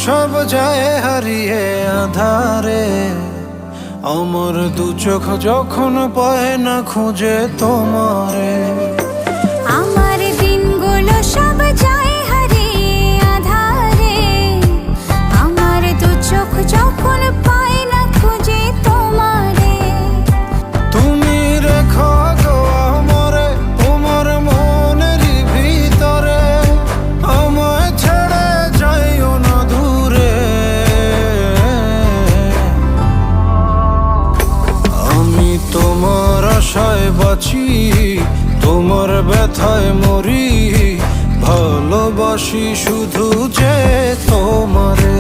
সব যায় হারিয়ে আধারে, আমার দু চোখ যখন পায় না খুঁজে তোমারে। আমার দিনগুলো সব যায় হারিয়ে আধারে, আমার দু চোখ যখন পায় না খুঁজে তোমারে। তুমি রেখো গো আমারে তোমার মনের ভিতরে, আমায় ছেড়ে যাইও না দূরে। আমি তোমার আশায় বাঁচি, তোমার ব্যথায় মরি, ভালোবাসি শুধু যে তোমারে।